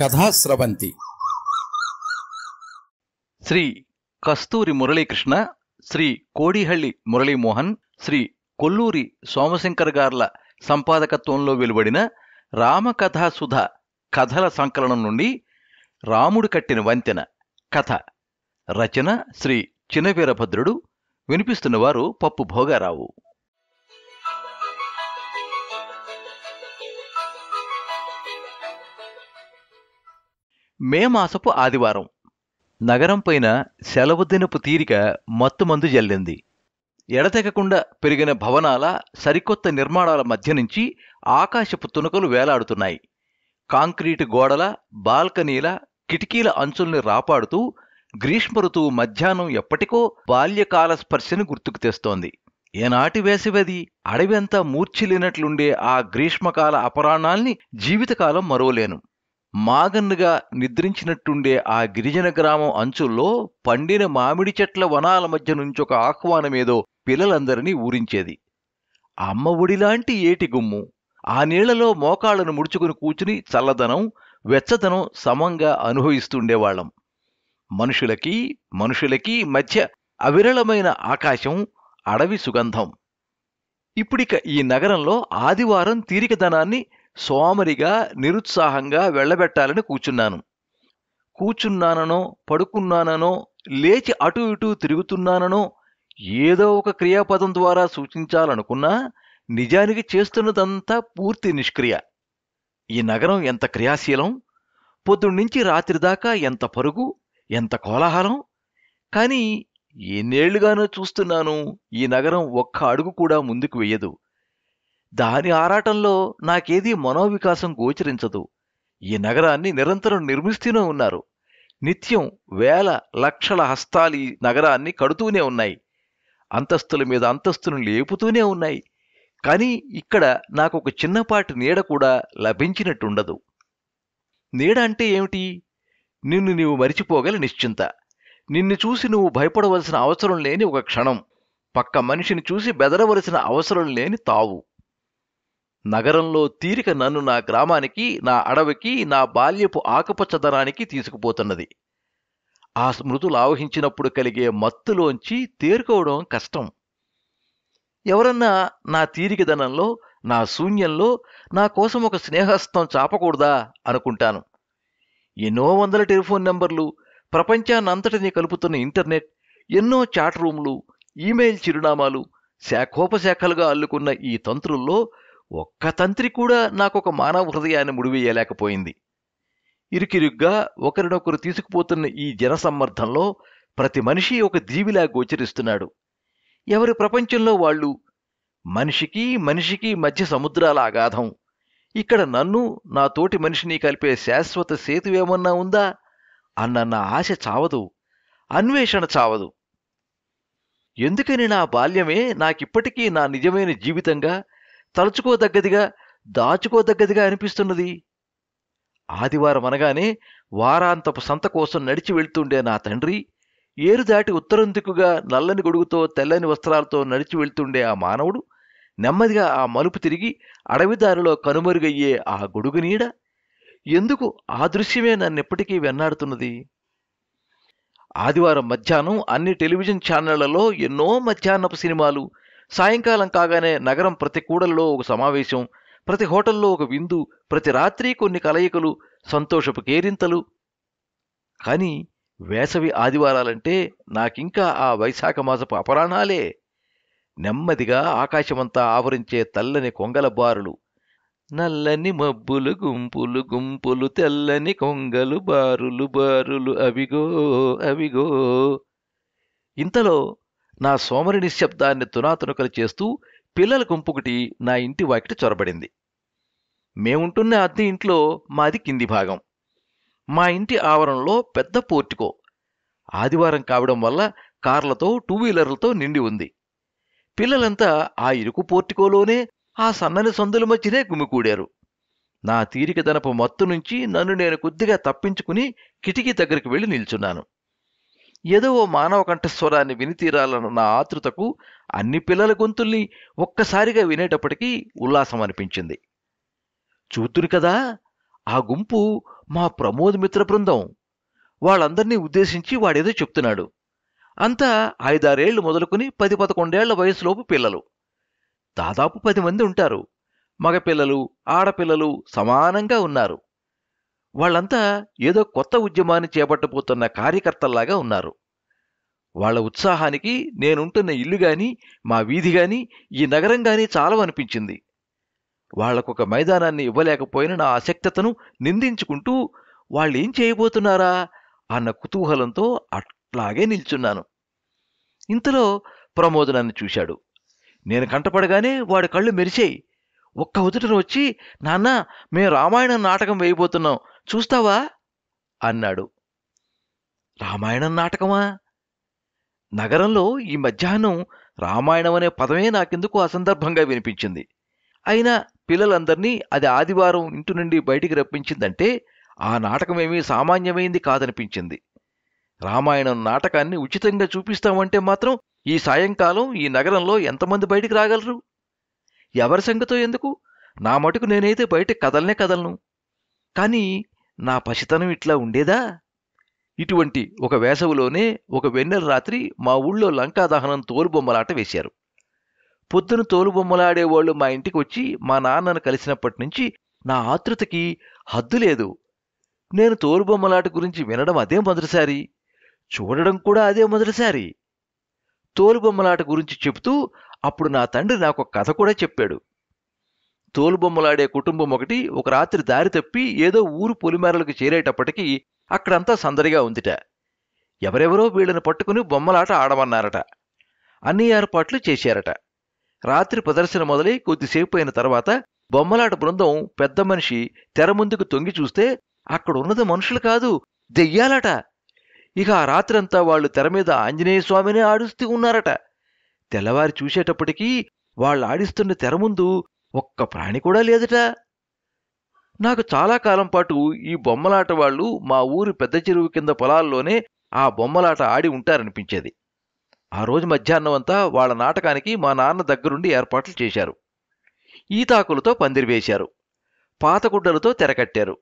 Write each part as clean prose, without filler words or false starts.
కథాస్రవంతి శ్రీ కస్తూరి మురళీకృష్ణ, శ్రీ కోడిహళ్లి మురళీమోహన్, శ్రీ కొల్లూరి సోమశంకర్ గార్ల సంపాదకత్వంలో వెలువడిన రామకథాసుధ కథల సంకలనం నుండి రాముడు కట్టిన వంతెన కథ. రచన శ్రీ చినవీరభద్రుడు. వినిపిస్తున్నవారు పప్పు భోగారావు. మే మాసపు ఆదివారం. నగరం పైన సెలవు దినపు తీరిక మత్తుమందు జల్లింది. ఎడతెగకుండా పెరిగిన భవనాల, సరికొత్త నిర్మాణాల మధ్య నుంచి ఆకాశపు తునకలు వేలాడుతున్నాయి. కాంక్రీటు గోడల, బాల్కనీల, కిటికీల అంచుల్ని రాపాడుతూ గ్రీష్మ ఋతువు మధ్యాహ్నం ఎప్పటికో బాల్యకాల స్పర్శని గుర్తుకు తెస్తోంది. ఏనాటి వేసవిది. అడవంతా మూర్ఛిల్లినట్లుండే ఆ గ్రీష్మకాల అపరాహ్నాల్ని జీవితకాలం మరోలేను. మాగన్నుగా నిద్రించినట్టుండే ఆ గిరిజన గ్రామం అంచుల్లో పండిన మామిడి చెట్ల వనాల మధ్య నుంచొక ఆహ్వానమేదో పిల్లలందరినీ ఊరించేది. అమ్మ ఒడిలాంటి ఏటి గుమ్ము. ఆ నీళ్లలో మోకాళ్లను ముడుచుకుని కూచుని చల్లదనం, వెచ్చదనం సమంగా అనుభవిస్తుండేవాళ్లం. మనుషులకి మధ్య అవిరళమైన ఆకాశం, అడవి సుగంధం. ఇప్పుడిక ఈ నగరంలో ఆదివారం తీరికదనాన్ని సోమరిగా, నిరుత్సాహంగా వెళ్లబెట్టాలని కూచున్నాననో, పడుకున్నాననో, లేచి అటూ ఇటూ తిరుగుతున్నాననో ఏదో ఒక క్రియాపదం ద్వారా సూచించాలనుకున్నా నిజానికి చేస్తున్నదంతా పూర్తి నిష్క్రియ. ఈ నగరం ఎంత క్రియాశీలం! పొద్దున్నుంచి రాత్రిదాకా ఎంత పరుగు, ఎంత కోలాహలం! కాని ఎన్నేళ్లుగానో చూస్తున్నాను, ఈ నగరం ఒక్క అడుగు కూడా ముందుకు వెయ్యదు. దాని ఆరాటంలో నాకేదీ మనోవికాసం గోచరించదు. ఈ నగరాన్ని నిరంతరం నిర్మిస్తూనే ఉన్నారు. నిత్యం వేల లక్షల హస్తాలు ఈ నగరాన్ని కడుతూనే ఉన్నాయి. అంతస్తుల మీద అంతస్తును లేపుతూనే ఉన్నాయి. కానీ ఇక్కడ నాకొక చిన్నపాటి నీడ కూడా లభించినట్టుండదు. నీడ అంటే ఏమిటి? నిన్ను నీవు మరిచిపోగల నిశ్చింత. నిన్ను చూసి నువ్వు భయపడవలసిన అవసరం లేని ఒక క్షణం. పక్క మనిషిని చూసి బెదరవలసిన అవసరం లేని తావు. నగరంలో తీరిక నన్ను నా గ్రామానికి, నా అడవికి, నా బాల్యపు ఆకుపచ్చదనానికి తీసుకుపోతున్నది. ఆ స్మృతులు ఆవహించినప్పుడు కలిగే మత్తులోంచి తేరుకోవడం కష్టం. ఎవరన్నా నా తీరికదనంలో, నా శూన్యంలో నా కోసం ఒక స్నేహస్తం చాపకూడదా అనుకుంటాను. ఎన్నో వందల టెలిఫోన్ నెంబర్లు, ప్రపంచాన్నంతటినీ కలుపుతున్న ఇంటర్నెట్, ఎన్నో చాట్ రూమ్లు, ఈమెయిల్ చిరునామాలు, శాఖోపశాఖలుగా అల్లుకున్న ఈ తంత్రుల్లో ఒక్క తంత్రి కూడా నాకొక మానవ హృదయాన్ని ముడివేయలేకపోయింది. ఇరుకిరుగ్గా ఒకరినొకరు తీసుకుపోతున్న ఈ జనసమ్మర్ధంలో ప్రతి మనిషి ఒక దీవిలా గోచరిస్తున్నాడు. ఎవరి ప్రపంచంలో వాళ్ళు. మనిషికి మధ్య సముద్రాల అగాధం. ఇక్కడ నన్ను, నా తోటి మనిషిని కలిపే శాశ్వత సేతువేమన్నా ఉందా అన్న నా ఆశ చావదు, అన్వేషణ చావదు. ఎందుకని నా బాల్యమే నాకిప్పటికీ నా నిజమైన జీవితంగా, తలుచుకోదగ్గదిగా, దాచుకోదగ్గదిగా అనిపిస్తున్నది. ఆదివారం అనగానే వారాంతపు సంత కోసం నడిచి వెళ్తుండే నా తండ్రి, ఏరు దాటి ఉత్తరం దిక్కుగా నల్లని గొడుగుతో తెల్లని వస్త్రాలతో నడిచి వెళ్తుండే ఆ మానవుడు నెమ్మదిగా ఆ మలుపు తిరిగి అడవిదారిలో కనుమరుగయ్యే ఆ గొడుగు నీడ, ఎందుకు ఆ దృశ్యమే నన్నెప్పటికీ వెన్నాడుతున్నది. ఆదివారం మధ్యాహ్నం అన్ని టెలివిజన్ ఛానళ్లలో ఎన్నో మధ్యాహ్నపు సినిమాలు. సాయంకాలం కాగానే నగరం ప్రతి కూడలిలో ఒక సమావేశం, ప్రతి హోటల్లో ఒక విందు, ప్రతి రాత్రి కొన్ని కలయికలు, సంతోషపు కేరింతలు. కాని వేసవి ఆదివారాలంటే నాకింకా ఆ వైశాఖ మాసపు అపరాహ్నాలే. నెమ్మదిగా ఆకాశమంతా ఆవరించే తెల్లని కొంగల బారులు, నల్లని మబ్బులు గుంపులు గుంపులు, తెల్లని కొంగలు బారులు బారులు, అవిగో అవిగో. ఇంతలో నా సోమరి నిశ్శబ్దాన్ని తునాతునకలు చేస్తూ పిల్లల గుంపుకటి నా ఇంటి వాకిట చొరబడింది. మేముంటున్న అద్దె ఇంట్లో మాది కింది భాగం. మా ఇంటి ఆవరణలో పెద్ద పోర్టికో. ఆదివారం కావడం వల్ల కార్లతో, టూ వీలర్లతో నిండి ఉంది. పిల్లలంతా ఆ ఇరుకు పోర్టికోలోనే, ఆ సన్నని సందుల మధ్యనే గుమికూడారు. నా తీరికదనపు మత్తు నుంచి నన్ను నేను కొద్దిగా తప్పించుకుని కిటికీ దగ్గరికి వెళ్లి నిల్చున్నాను. ఏదో ఓ మానవ కంఠస్వరాన్ని వినితీరాలన్న నా ఆతృతకు అన్ని పిల్లల గొంతుల్ని ఒక్కసారిగా వినేటప్పటికీ ఉల్లాసం అనిపించింది. చూతురు కదా, ఆ గుంపు మా ప్రమోద్ మిత్ర బృందం. వాళ్ళందర్నీ ఉద్దేశించి వాడేదో చెప్తున్నాడు. అంతా 5-6 మొదలుకుని 10-11 వయసులోపు పిల్లలు. దాదాపు 10 మంది ఉంటారు. మగపిల్లలు, ఆడపిల్లలు సమానంగా ఉన్నారు. వాళ్ళంతా ఏదో కొత్త ఉద్యమాన్ని చేపట్టబోతున్న కార్యకర్తల్లాగా ఉన్నారు. వాళ్ల ఉత్సాహానికి నేనుంటున్న ఇల్లు గాని, మా వీధి గాని, ఈ నగరం గాని చాలవనిపించింది. వాళ్లకొక మైదానాన్ని ఇవ్వలేకపోయిన నా అశక్తతను నిందించుకుంటూ వాళ్ళేం చేయబోతున్నారా అన్న కుతూహలంతో అట్లాగే నిల్చున్నాను. ఇంతలో ప్రమోద్ నన్ను చూశాడు. నేను కంటపడగానే వాడి కళ్ళు మెరిశాయి. ఒక్క ఉదుటను వచ్చి, నాన్నా, మేం రామాయణం నాటకం వేయబోతున్నాం, చూస్తావా అన్నాడు. రామాయణం నాటకమా? నగరంలో ఈ మధ్యాహ్నం రామాయణం అనే పదమే నాకెందుకు అసందర్భంగా వినిపించింది. అయినా పిల్లలందర్నీ అది ఆదివారం ఇంటి నుండి బయటికి రప్పించిందంటే ఆ నాటకమేమీ సామాన్యమైంది కాదనిపించింది. రామాయణం నాటకాన్ని ఉచితంగా చూపిస్తామంటే మాత్రం ఈ సాయంకాలం ఈ నగరంలో ఎంతమంది బయటికి రాగలరు? ఎవరి సంగతో ఎందుకు, నా మటుకు నేనైతే బయటికి కదలనే కదలను. కానీ నా పసితనం ఇట్లా ఉండేదా? ఇటువంటి ఒక వేసవిలోనే ఒక వెన్నెల రాత్రి మా ఊళ్ళో లంకా దహనం తోలుబొమ్మలాట వేశారు. పొద్దున తోలుబొమ్మలాడేవాళ్లు మా ఇంటికి వచ్చి మా నాన్నను కలిసినప్పటి నుంచి నా ఆతృతకి హద్దు లేదు. నేను తోలుబొమ్మలాట గురించి వినడం అదే మొదటిసారి, చూడడం కూడా అదే మొదటిసారి. తోలుబొమ్మలాట గురించి చెబుతూ అప్పుడు నా తండ్రి నాకు కథ కూడా చెప్పాడు. తోలుబొమ్మలాడే కుటుంబం ఒకటి ఒక రాత్రి దారి తప్పి ఏదో ఊరు పొలిమేరలకు చేరేటప్పటికీ అక్కడంతా సందడిగా ఉందిట. ఎవరెవరో వీళ్ళని పట్టుకుని బొమ్మలాట ఆడమన్నారట. అన్ని ఏర్పాట్లు చేశారట. రాత్రి ప్రదర్శన మొదలై కొద్దిసేపు అయిన తర్వాత బొమ్మలాట బృందం పెద్ద మనిషి తెర ముందుకు తొంగి చూస్తే అక్కడున్నది మనుషులు కాదు, దెయ్యాలట. ఇక ఆ రాత్రంతా వాళ్లు తెర మీద ఆంజనేయ స్వామినే ఆడిస్తూ ఉన్నారట. తెల్లవారి చూసేటప్పటికీ వాళ్ళు ఆడిస్తున్న తెర ముందు ఒక్క ప్రాణి కూడా లేదట. నాకు చాలా కాలం పాటు ఈ బొమ్మలాట వాళ్ళు మా ఊరి పెద్ద చెరువు కింద పొలాల్లోనే ఆ బొమ్మలాట ఆడి ఉంటారనిపించేది. ఆ రోజు మధ్యాహ్నం అంతా వాళ్ల నాటకానికి మా నాన్న దగ్గరుండి ఏర్పాట్లు చేశారు. ఈతాకులతో పందిరివేశారు. పాతగుడ్డలతో తెరకట్టారు.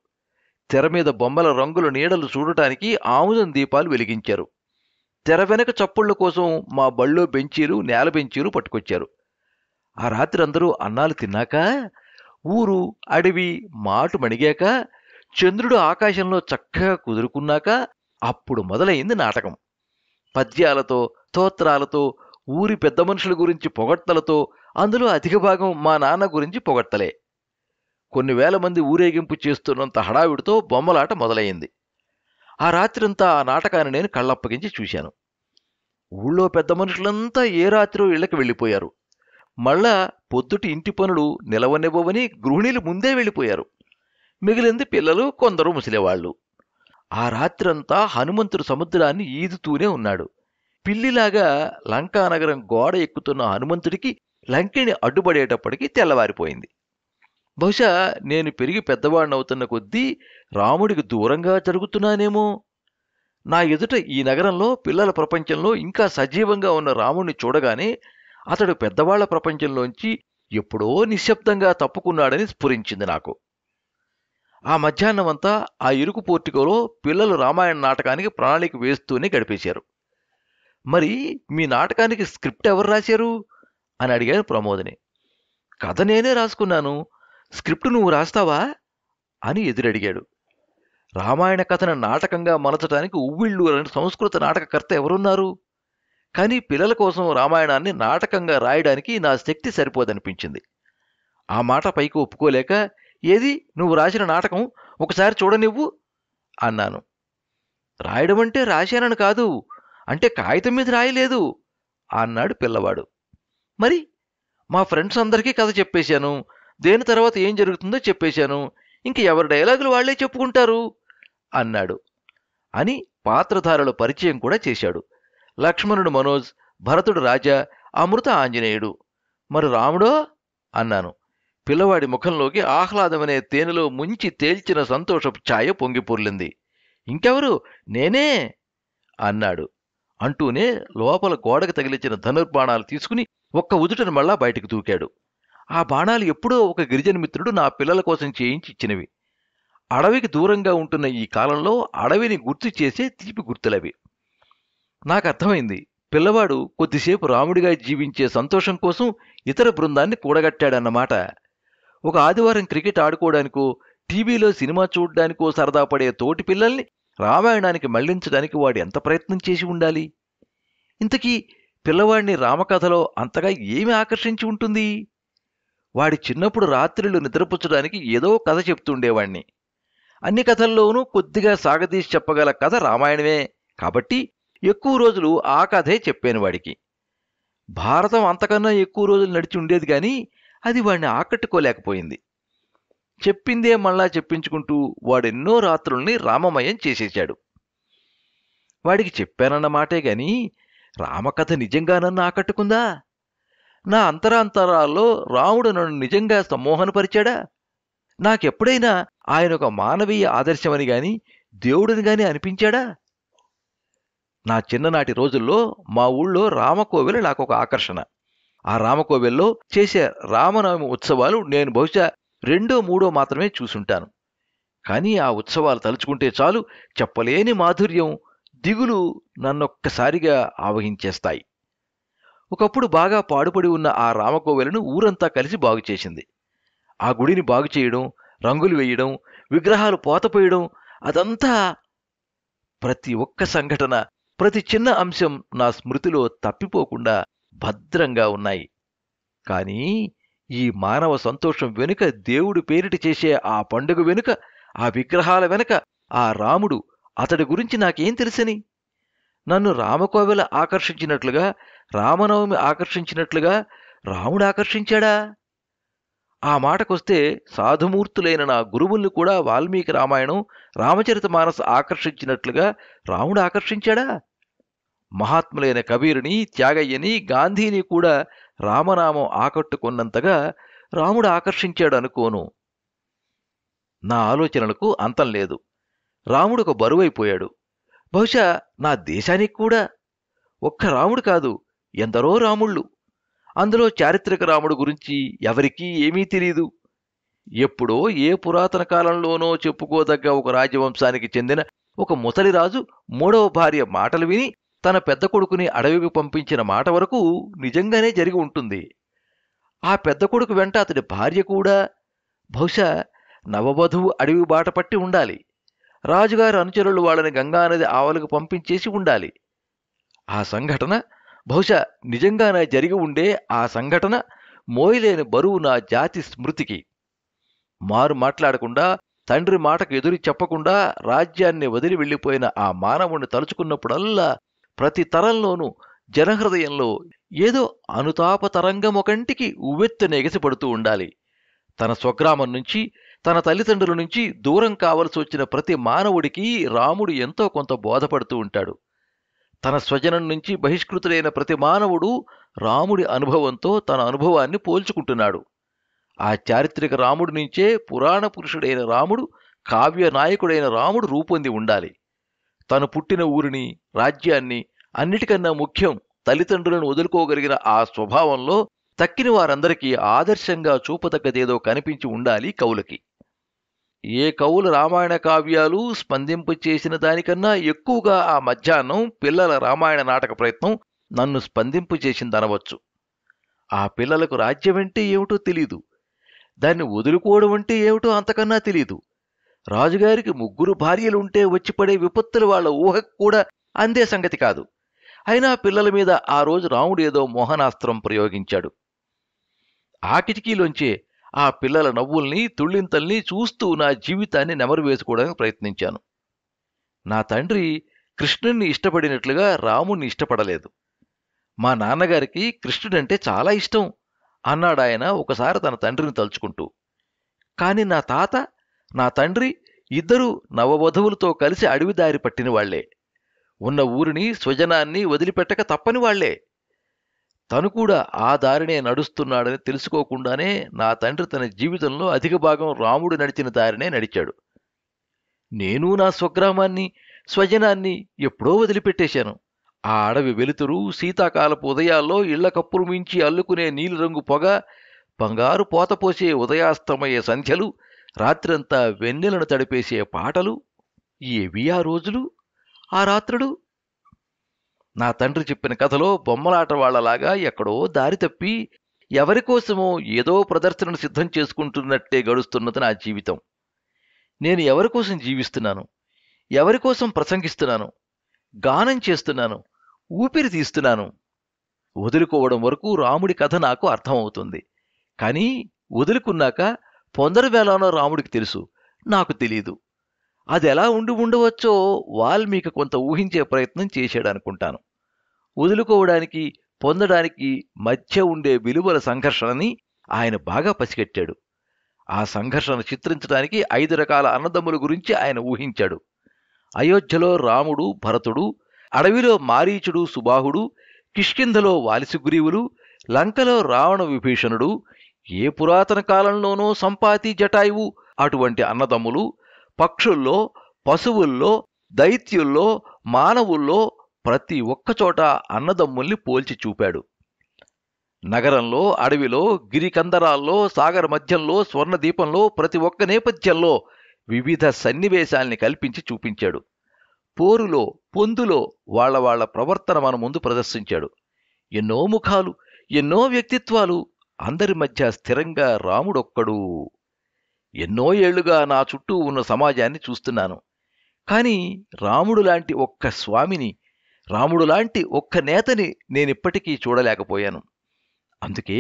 తెర మీద బొమ్మల రంగుల నీడలు చూడటానికి ఆముదం దీపాలు వెలిగించారు. తెర వెనక చప్పుళ్ల కోసం మా బళ్ళో బెంచీలు, నేల బెంచీలు పట్టుకొచ్చారు. ఆ రాత్రి అందరూ అన్నాలు తిన్నాక, ఊరు అడవి మాటు మణిగాక, చంద్రుడు ఆకాశంలో చక్కగా కుదురుకున్నాక అప్పుడు మొదలైంది నాటకం. పద్యాలతో, స్తోత్రాలతో, ఊరి పెద్ద మనుషుల గురించి పొగడ్తలతో, అందులో అధిక భాగం మా నాన్న గురించి పొగడ్తలే. కొన్ని వేల మంది ఊరేగింపు చేస్తున్నంత హడావిడితో బొమ్మలాట మొదలైంది. ఆ రాత్రంతా ఆ నాటకాన్ని నేను కళ్ళప్పగించి చూశాను. ఊళ్ళో పెద్ద మనుషులంతా ఏ రాత్రో ఇళ్లకి వెళ్ళిపోయారు. మళ్ళా పొద్దుటి ఇంటి పనులు నిలవనివ్వవని గృహిణీలు ముందే వెళ్ళిపోయారు. మిగిలింది పిల్లలు, కొందరు ముసలివాళ్లు. ఆ రాత్రంతా హనుమంతుడు సముద్రాన్ని ఈదుతూనే ఉన్నాడు. పిల్లిలాగా లంకానగరం గోడ ఎక్కుతున్న హనుమంతుడికి లంకిని అడ్డుపడేటప్పటికి తెల్లవారిపోయింది. బహుశా నేను పెరిగి పెద్దవాడినవుతున్న కొద్దీ రాముడికి దూరంగా జరుగుతున్నానేమో. నా ఎదుట ఈ నగరంలో పిల్లల ప్రపంచంలో ఇంకా సజీవంగా ఉన్న రాముణ్ణి చూడగానే అతడు పెద్దవాళ్ల ప్రపంచంలోంచి ఎప్పుడో నిశ్శబ్దంగా తప్పుకున్నాడని స్ఫురించింది నాకు. ఆ మధ్యాహ్నమంతా ఆ ఇరుకు పోర్టికోలో పిల్లలు రామాయణ నాటకానికి ప్రణాళిక వేస్తూనే గడిపేశారు. మరి మీ నాటకానికి స్క్రిప్ట్ ఎవరు రాశారు అని అడిగాను ప్రమోద్ని. కథ నేనే రాసుకున్నాను, స్క్రిప్ట్ నువ్వు రాస్తావా అని ఎదురడిగాడు. రామాయణ కథను నాటకంగా మలచడానికి ఉవ్విళ్ళు అనే సంస్కృత నాటకకర్త ఎవరున్నారు? కానీ పిల్లల కోసం రామాయణాన్ని నాటకంగా రాయడానికి నా శక్తి సరిపోదనిపించింది. ఆ మాట పైకి ఒప్పుకోలేక, ఏది నువ్వు రాసిన నాటకం, ఒకసారి చూడనివ్వు అన్నాను. రాయడం అంటే రాశానని కాదు, అంటే కాగితం మీద రాయలేదు అన్నాడు పిల్లవాడు. మరి మా ఫ్రెండ్స్ అందరికీ కథ చెప్పేశాను, దేని తర్వాత ఏం జరుగుతుందో చెప్పేశాను, ఇంక ఎవరి డైలాగులు వాళ్లే చెప్పుకుంటారు అన్నాడు. అని పాత్రధారుల పరిచయం కూడా చేశాడు. లక్ష్మణుడు మనోజ్, భరతుడు రాజా, అమృత ఆంజనేయుడు. మరి రాముడో అన్నాను. పిల్లవాడి ముఖంలోకి ఆహ్లాదమనే తేనెలో ముంచి తేల్చిన సంతోషపు ఛాయ పొంగిపొర్లింది. ఇంకెవరు, నేనే అన్నాడు. అంటూనే లోపల గోడకు తగిలించిన ధనుర్బాణాలు తీసుకుని ఒక్క ఉదుటను మళ్ళా బయటికి దూకాడు. ఆ బాణాలు ఎప్పుడో ఒక గిరిజన మిత్రుడు నా పిల్లల కోసం చేయించి ఇచ్చినవి. అడవికి దూరంగా ఉంటున్న ఈ కాలంలో అడవిని గుర్తు చేసే తీపి గుర్తులవి. నాకు అర్థమైంది. పిల్లవాడు కొద్దిసేపు రాముడిగా జీవించే సంతోషం కోసం ఇతర బృందాన్ని కూడగట్టాడన్నమాట. ఒక ఆదివారం క్రికెట్ ఆడుకోవడానికో, టీవీలో సినిమా చూడ్డానికో సరదా పడే తోటి పిల్లల్ని రామాయణానికి మళ్లించడానికి వాడు ఎంత ప్రయత్నం చేసి ఉండాలి? ఇంతకీ పిల్లవాడిని రామకథలో అంతగా ఏమి ఆకర్షించి ఉంటుంది? వాడి చిన్నప్పుడు రాత్రిళ్ళు నిద్రపుచ్చడానికి ఏదో కథ చెప్తుండేవాణ్ణి. అన్ని కథల్లోనూ కొద్దిగా సాగదీసి చెప్పగల కథ రామాయణమే కాబట్టి ఎక్కువ రోజులు ఆ కథే చెప్పాను వాడికి. భారతం అంతకన్నా ఎక్కువ రోజులు నడిచి ఉండేది కానీ అది వాడిని ఆకట్టుకోలేకపోయింది. చెప్పిందే మళ్ళా చెప్పించుకుంటూ వాడెన్నో రాత్రుల్ని రామమయం చేసేశాడు. వాడికి చెప్పానన్న మాటే గాని రామకథ నిజంగా నన్ను ఆకట్టుకుందా? నా అంతరాంతరాల్లో రాముడు నన్ను నిజంగా సమ్మోహనపరిచాడా? నాకెప్పుడైనా ఆయన ఒక మానవీయ ఆదర్శమని గాని దేవుడిని గాని అనిపించాడా? నా చిన్ననాటి రోజుల్లో మా ఊళ్ళో రామకోవెల నాకొక ఆకర్షణ. ఆ రామకోవెల్లో చేసే రామనవమి ఉత్సవాలు నేను బహుశా 2, 3 మాత్రమే చూసుంటాను. కానీ ఆ ఉత్సవాలు తలుచుకుంటే చాలు చెప్పలేని మాధుర్యం, దిగులు నన్నొక్కసారిగా ఆవహించేస్తాయి. ఒకప్పుడు బాగా పాడుపడి ఉన్న ఆ రామకోవెలను ఊరంతా కలిసి బాగుచేసింది. ఆ గుడిని బాగుచేయడం, రంగులు వేయడం, విగ్రహాలు పోతపోయడం, అదంతా ప్రతి ఒక్క సంఘటన, ప్రతి చిన్న అంశం నా స్మృతిలో తప్పిపోకుండా భద్రంగా ఉన్నాయి. కానీ ఈ మానవ సంతోషం వెనుక, దేవుడి పేరిట చేసే ఆ పండుగ వెనుక, ఆ విగ్రహాల వెనుక ఆ రాముడు, అతడి గురించి నాకేం తెలుసని? నన్ను రామకోవెల ఆకర్షించినట్లుగా, రామనవమి ఆకర్షించినట్లుగా రాముడు ఆకర్షించాడా? ఆ మాటకొస్తే సాధుమూర్తులైన నా గురువుల్ని కూడా వాల్మీకి రామాయణం, రామచరితమానస్ ఆకర్షించినట్లుగా రాముడు ఆకర్షించాడా? మహాత్ములైన కబీరుని, త్యాగయ్యని, గాంధీని కూడా రామనామం ఆకట్టుకున్నంతగా రాముడు ఆకర్షించాడు అనుకోను. నా ఆలోచనలకు అంతం లేదు. రాముడు ఒక బరువైపోయాడు. బహుశా నా దేశానికి కూడా. ఒక్క రాముడు కాదు, ఎందరో రాముళ్ళు. అందులో చారిత్రక రాముడు గురించి ఎవరికీ ఏమీ తెలీదు. ఎప్పుడో ఏ పురాతన కాలంలోనో చెప్పుకోదగ్గ ఒక రాజవంశానికి చెందిన ఒక ముసలిరాజు 3వ భార్య మాటలు విని తన పెద్ద కొడుకుని అడవికి పంపించిన మాట వరకు నిజంగానే జరిగి ఉంటుంది. ఆ పెద్ద కొడుకు వెంట అతడి భార్య కూడా. బహుశా నవవధువు అడవి బాట పట్టి ఉండాలి. రాజుగారి అనుచరులు వాళ్ళని గంగానది ఆవలకు పంపించేసి ఉండాలి. ఆ సంఘటన బహుశా నిజంగానే జరిగి ఉండే ఆ సంఘటన మోయలేని బరువు నా జాతి స్మృతికి. మారు మాట్లాడకుండా, తండ్రి మాటకు ఎదురు చెప్పకుండా రాజ్యాన్ని వదిలి వెళ్ళిపోయిన ఆ మానవుణ్ణి తలుచుకున్నప్పుడల్లా ప్రతి తరంలోనూ జనహృదయంలో ఏదో అనుతాప తరంగమొకంటికి ఉవ్వెత్తున ఎగసిపడుతూ ఉండాలి. తన స్వగ్రామం నుంచి, తన తల్లిదండ్రుల నుంచి దూరం కావలసి వచ్చిన ప్రతి మానవుడికి రాముడు ఎంతో కొంత బోధపడుతూ ఉంటాడు. తన స్వజనం నుంచి బహిష్కృతుడైన ప్రతి మానవుడు రాముడి అనుభవంతో తన అనుభవాన్ని పోల్చుకుంటున్నాడు. ఆ చారిత్రక రాముడి నుంచే పురాణ పురుషుడైన రాముడు, కావ్య నాయకుడైన రాముడు రూపొంది ఉండాలి. తను పుట్టిన ఊరిని, రాజ్యాన్ని, అన్నిటికన్నా ముఖ్యం తల్లిదండ్రులను వదులుకోగలిగిన ఆ స్వభావంలో తక్కిన వారందరికీ ఆదర్శంగా చూపదగ్గదేదో కనిపించి ఉండాలి కవులకి. ఏ కవుల రామాయణ కావ్యాలు స్పందింపచేసిన దానికన్నా ఎక్కువగా ఆ మధ్యాహ్నం పిల్లల రామాయణ నాటక ప్రయత్నం నన్ను స్పందింపు చేసిందనవచ్చు. ఆ పిల్లలకు రాజ్యమంటే ఏమిటో తెలీదు. దాన్ని వదులుకోవడం అంటే ఏమిటో అంతకన్నా తెలీదు. రాజుగారికి 3 భార్యలుంటే వచ్చిపడే విపత్తులు వాళ్ల ఊహకు కూడా అందే సంగతి కాదు. అయినా పిల్లల మీద ఆ రోజు రాముడు ఏదో మోహనాస్త్రం ప్రయోగించాడు. ఆ కిటికీలోంచే ఆ పిల్లల నవ్వుల్ని, తుళ్ళింతల్ని చూస్తూ నా జీవితాన్ని నెమరు వేసుకోవడానికి ప్రయత్నించాను. నా తండ్రి కృష్ణుణ్ణి ఇష్టపడినట్లుగా రాముణ్ణి ఇష్టపడలేదు. మా నాన్నగారికి కృష్ణుడంటే చాలా ఇష్టం అన్నాడాయన ఒకసారి తన తండ్రిని తలుచుకుంటూ. కాని నా తాత, నా తండ్రి ఇద్దరూ నవవధువులతో కలిసి అడవి దారి పట్టిన వాళ్లే. ఉన్న ఊరిని, స్వజనాన్ని వదిలిపెట్టక తప్పని వాళ్లే. తను కూడా ఆ దారినే నడుస్తున్నాడని తెలుసుకోకుండానే నా తండ్రి తన జీవితంలో అధిక భాగం రాముడు నడిచిన దారినే నడిచాడు. నేను నా స్వగ్రామాన్ని, స్వజనాన్ని ఎప్పుడో వదిలిపెట్టేశాను. ఆ అడవి వెలుతురు, శీతాకాలపు ఉదయాల్లో ఇళ్ల కప్పులు మించి అల్లుకునే నీలిరంగు పొగ, బంగారు పోతపోసే ఉదయాస్తమయ సంధ్యలు, రాత్రంతా వెన్నెలను తడిపేసే పాటలు. ఏవి ఆ రోజులు, ఆ రాత్రులు! నా తండ్రి చెప్పిన కథలో బొమ్మలాట వాళ్లలాగా ఎక్కడో దారి తప్పి ఎవరికోసమో ఏదో ప్రదర్శనను సిద్ధం చేసుకుంటున్నట్టే గడుస్తున్నది నా జీవితం. నేను ఎవరికోసం జీవిస్తున్నాను, ఎవరికోసం ప్రసంగిస్తున్నాను, గానం చేస్తున్నాను, ఊపిరి తీస్తున్నాను? వదులుకోవడం వరకు రాముడి కథ నాకు అర్థమవుతుంది. కానీ వదులుకున్నాక పొందరవేలానో రాముడికి తెలుసు, నాకు తెలీదు. అది ఎలా ఉండవచ్చో వాల్మీకి కొంత ఊహించే ప్రయత్నం చేశాడనుకుంటాను. వదులుకోవడానికి, పొందడానికి మధ్య ఉండే విలువల సంఘర్షణని ఆయన బాగా పసిగట్టాడు. ఆ సంఘర్షణ చిత్రించడానికి 5 రకాల అన్నదమ్ముల గురించి ఆయన ఊహించాడు. అయోధ్యలో రాముడు, భరతుడు, అడవిలో మారీచుడు, సుబాహుడు, కిష్కింధలో వాలిసుగ్రీవులు, లంకలో రావణ విభీషణుడు, ఏ పురాతన కాలంలోనో సంపాతి జటాయువు అటువంటి అన్నదమ్ములు, పక్షుల్లో, పశువుల్లో, దైత్యుల్లో, మానవుల్లో ప్రతి ఒక్కచోట అన్నదమ్ముల్ని పోల్చి చూపాడు. నగరంలో, అడవిలో, గిరికందరాల్లో, సాగర మధ్యంలో, స్వర్ణదీపంలో ప్రతి ఒక్క నేపథ్యంలో వివిధ సన్నివేశాల్ని కల్పించి చూపించాడు. పోరులో, పొందులో వాళ్ల ప్రవర్తన మన ముందు ప్రదర్శించాడు. ఎన్నో ముఖాలు, ఎన్నో వ్యక్తిత్వాలు, అందరి మధ్య స్థిరంగా రాముడొక్కడు. ఎన్నో ఏళ్లుగా నా చుట్టూ ఉన్న సమాజాన్ని చూస్తున్నాను. కాని రాముడు లాంటి ఒక్క స్వామిని, రాముడు లాంటి ఒక్క నేతని నేనిప్పటికీ చూడలేకపోయాను. అందుకే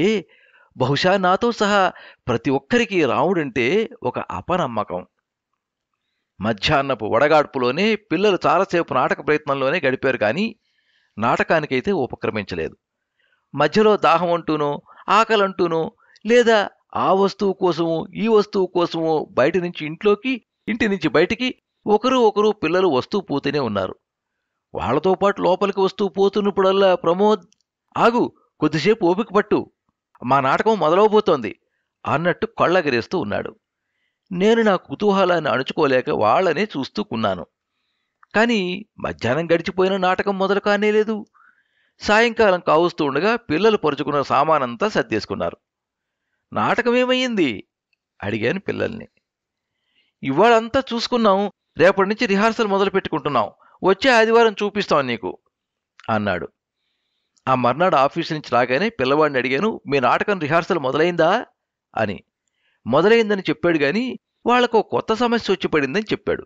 బహుశా నాతో సహా ప్రతి ఒక్కరికి రాముడంటే ఒక అపనమ్మకం. మధ్యాహ్నపు వడగాడ్పులోనే పిల్లలు చాలాసేపు నాటక ప్రయత్నంలోనే గడిపారు, కానీ నాటకానికైతే ఉపక్రమించలేదు. మధ్యలో దాహం అంటూనో, ఆకలంటూనో, లేదా ఆ వస్తువు కోసమో, ఈ వస్తువు కోసమో బయట నుంచి ఇంట్లోకి, ఇంటి నుంచి బయటికి ఒకరు పిల్లలు వస్తూ పోతూనే ఉన్నారు. వాళ్లతో పాటు లోపలికి వస్తూ పోతున్నప్పుడల్లా ప్రమోద్, ఆగు, కొద్దిసేపు ఓపిక పట్టు, మా నాటకం మొదలవబోతోంది అన్నట్టు కళ్ళెగరేస్తూ ఉన్నాడు. నేను నా కుతూహలాన్ని అణుచుకోలేక వాళ్లనే చూస్తూ కున్నాను. కాని మధ్యాహ్నం గడిచిపోయిన నాటకం మొదలు కానేలేదు. సాయంకాలం కావస్తూ ఉండగా పిల్లలు పరుచుకున్న సామానంతా సర్దేసుకున్నారు. నాటకమేమయ్యింది అడిగాను పిల్లల్ని. ఇవాళంతా చూసుకున్నాం, రేపటి నుంచి రిహార్సల్ మొదలు పెట్టుకుంటున్నాం, వచ్చే ఆదివారం చూపిస్తాం నీకు అన్నాడు. ఆ మర్నాడు ఆఫీసు నుంచి రాగానే పిల్లవాడిని అడిగాను, మీ నాటకం రిహార్సల్ మొదలైందా అని. మొదలైందని చెప్పాడు గాని వాళ్లకు కొత్త సమస్య వచ్చి పడిందని చెప్పాడు.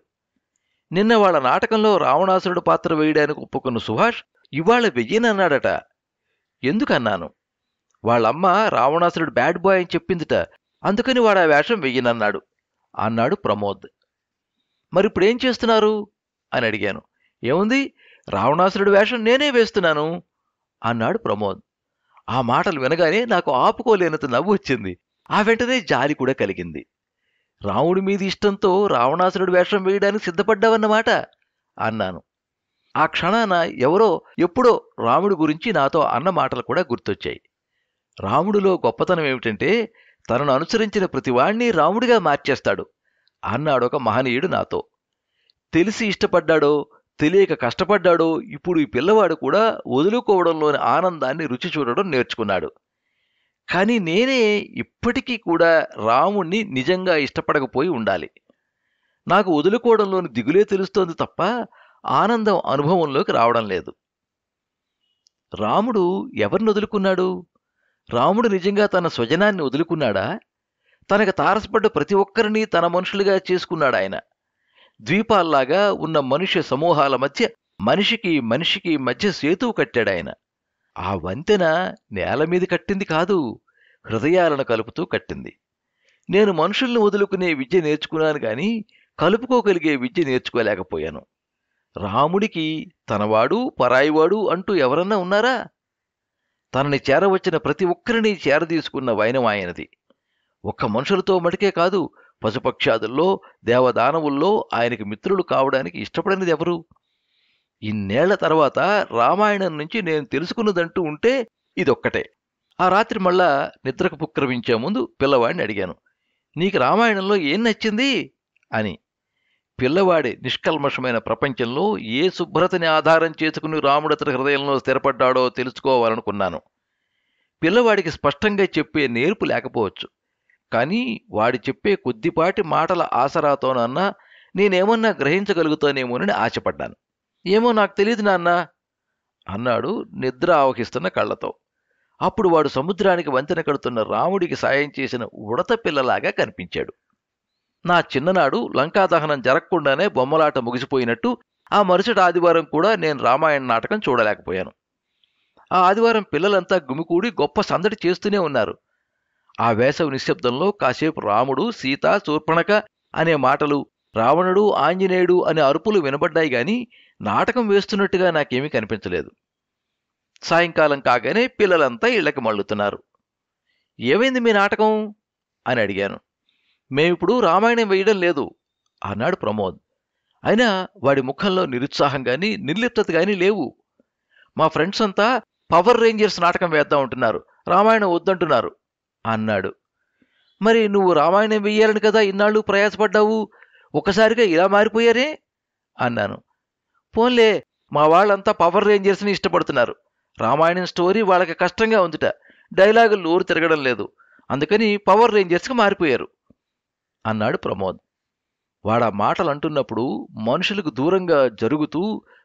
నిన్న వాళ్ళ నాటకంలో రావణాసురుడు పాత్ర వేయడానికి ఒప్పుకున్న సుభాష్ ఇవాళ వెయ్యనన్నాడట. ఎందుకన్నాను. వాళ్ళమ్మ రావణాసురుడు బ్యాడ్ బాయ్ అని చెప్పిందిట, అందుకని వాడు ఆ వేషం వెయ్యనన్నాడు అన్నాడు ప్రమోద్. మరిప్పుడేం చేస్తున్నారు అని అడిగాను. ఏముంది, రావణాసురుడి వేషం నేనే వేస్తున్నాను అన్నాడు ప్రమోద్. ఆ మాటలు వినగానే నాకు ఆపుకోలేనంత నవ్వు వచ్చింది. ఆ వెంటనే జాలి కూడా కలిగింది. రాముడి మీద ఇష్టంతో రావణాసురుడి వేషం వేయడానికి సిద్ధపడ్డావన్నమాట అన్నాను. ఆ క్షణాన ఎవరో ఎప్పుడో రాముడి గురించి నాతో అన్న మాటలు కూడా గుర్తొచ్చాయి. రాముడిలో గొప్పతనం ఏమిటంటే తనను అనుసరించిన ప్రతివాణ్ణి రాముడిగా మార్చేస్తాడు అన్నాడొక మహనీయుడు నాతో. తెలిసి ఇష్టపడ్డాడో తెలియక కష్టపడ్డాడో ఇప్పుడు ఈ పిల్లవాడు కూడా వదులుకోవడంలోని ఆనందాన్ని రుచి చూడడం నేర్చుకున్నాడు. కాని నేనే ఇప్పటికీ కూడా రాముణ్ణి నిజంగా ఇష్టపడకపోయి ఉండాలి. నాకు వదులుకోవడంలోని దిగులే తెలుస్తోంది తప్ప ఆనందం అనుభవంలోకి రావడం లేదు. రాముడు ఎవరిని వదులుకున్నాడు? రాముడు నిజంగా తన స్వజనాన్ని వదులుకున్నాడా? తనకు తారసపడ్డ ప్రతి ఒక్కరినీ తన మనుషులుగా చేసుకున్నాడాయన. ద్వీపాల్లాగా ఉన్న మనుష్య సమూహాల మధ్య మనిషికి మధ్య సేతువు కట్టాడాయన. ఆ వంతెన నేల మీద కట్టింది కాదు, హృదయాలను కలుపుతూ కట్టింది. నేను మనుషుల్ని వదులుకునే విద్య నేర్చుకున్నాను గాని కలుపుకోగలిగే విద్య నేర్చుకోలేకపోయాను. రాముడికి తనవాడు పరాయివాడు అంటూ ఎవరన్నా ఉన్నారా? తనని చేరవచ్చిన ప్రతి ఒక్కరినీ చేరదీసుకున్న వైనం ఆయనది. ఒక్క మనుషులతో మటుకే కాదు, పశుపక్షాదుల్లో, దేవదానవుల్లో ఆయనకి మిత్రులు కావడానికి ఇష్టపడనిది ఎవరు? ఇన్నేళ్ల తర్వాత రామాయణం నుంచి నేను తెలుసుకున్నదంటూ ఉంటే ఇదొక్కటే. ఆ రాత్రి మళ్ళా నిద్రకు పుక్రమించే ముందు పిల్లవాడిని అడిగాను, నీకు రామాయణంలో ఏం నచ్చింది అని. పిల్లవాడి నిష్కల్మషమైన ప్రపంచంలో ఏ శుభ్రతని ఆధారం చేసుకుని రాముడతని హృదయంలో స్థిరపడ్డాడో తెలుసుకోవాలనుకున్నాను. పిల్లవాడికి స్పష్టంగా చెప్పే నేర్పు లేకపోవచ్చు, కానీ వాడి చెప్పే కొద్దిపాటి మాటల ఆసరాతోనన్నా నేనేమన్నా గ్రహించగలుగుతానేమోనని ఆశపడ్డాను. ఏమో నాకు తెలియదు నాన్నా అన్నాడు నిద్ర ఆవహిస్తున్న కళ్ళతో. అప్పుడు వాడు సముద్రానికి వంతెన కడుతున్న రాముడికి సాయం చేసిన ఉడత పిల్లలాగా కనిపించాడు. నా చిన్ననాడు లంకాదహనం జరగకుండానే బొమ్మలాట ముగిసిపోయినట్టు ఆ మరుసటి ఆదివారం కూడా నేను రామాయణ నాటకం చూడలేకపోయాను. ఆ ఆదివారం పిల్లలంతా గుమికూడి గొప్ప సందడి చేస్తూనే ఉన్నారు. ఆ వేసవి నిశ్శబ్దంలో కాసేపు రాముడు, సీత, శూర్పణఖ అనే మాటలు, రావణుడు, ఆంజనేయుడు అనే అరుపులు వినబడ్డాయి గాని నాటకం వేస్తున్నట్టుగా నాకేమీ కనిపించలేదు. సాయంకాలం కాగానే పిల్లలంతా ఇళ్లకి మళ్ళుతున్నారు. ఏమైంది మీ నాటకం అని అడిగాను. మేమిప్పుడు రామాయణం వేయడం లేదు అన్నాడు ప్రమోద్. అయినా వాడి ముఖంలో నిరుత్సాహం గాని నిర్లిప్తత గాని లేవు. మా ఫ్రెండ్స్ అంతా పవర్ రేంజర్స్ నాటకం వేద్దాం అంటున్నారు, రామాయణం వద్దంటున్నారు అన్నాడు. మరి నువ్వు రామాయణం వెయ్యాలని కదా ఇన్నాళ్ళు ప్రయాసపడ్డావు, ఒకసారిగా ఇలా మారిపోయారే అన్నాను. పోన్లే, మా వాళ్ళంతా పవర్ రేంజర్స్ని ఇష్టపడుతున్నారు. రామాయణం స్టోరీ వాళ్ళకి కష్టంగా ఉందిట, డైలాగులు నోరు తిరగడం లేదు, అందుకని పవర్ రేంజర్స్కి మారిపోయారు అన్నాడు ప్రమోద్. వాడా మాటలు అంటున్నప్పుడు మనుషులకు దూరంగా జరుగుతూ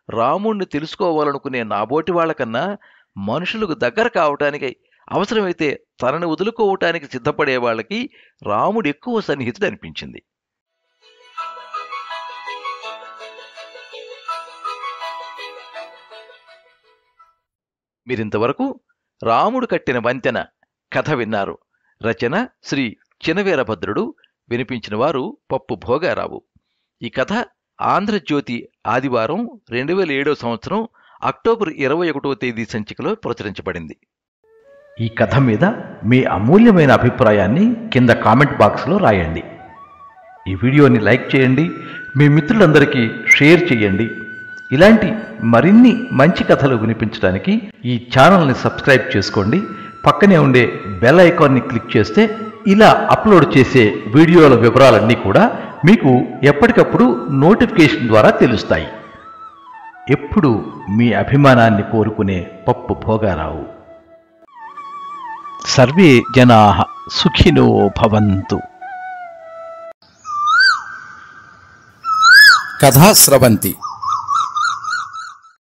రాముణ్ణి తెలుసుకోవాలనుకునే నాబోటి వాళ్లకన్నా మనుషులకు దగ్గర కావటానికి, అవసరమైతే తనని వదులుకోవటానికి సిద్ధపడే వాళ్ళకి రాముడు ఎక్కువ సన్నిహితుడు అనిపించింది. మీరింతవరకు రాముడు కట్టిన వంతెన కథ విన్నారు. రచన శ్రీ చినవీరభద్రుడు. వినిపించిన వారు పప్పు భోగారావు. ఈ కథ ఆంధ్రజ్యోతి ఆదివారం 2007 సంవత్సరం అక్టోబర్ 21వ తేదీ సంచికలో ప్రచురించబడింది. ఈ కథ మీద మీ అమూల్యమైన అభిప్రాయాన్ని కింద కామెంట్ బాక్స్లో రాయండి. ఈ వీడియోని లైక్ చేయండి, మీ మిత్రులందరికీ షేర్ చేయండి. ఇలాంటి మరిన్ని మంచి కథలు వినిపించడానికి ఈ ఛానల్ని సబ్స్క్రైబ్ చేసుకోండి. పక్కనే ఉండే బెల్ ఐకాన్ని క్లిక్ చేస్తే ఇలా అప్లోడ్ చేసే వీడియోల వివరాలన్నీ కూడా మీకు ఎప్పటికప్పుడు నోటిఫికేషన్ ద్వారా తెలుస్తాయి. ఎప్పుడు మీ అభిమానాన్ని కోరుకునే పప్పు భోగారావు. సర్వే జనాః సుఖినో భవంతు. కథా స్రవంతి.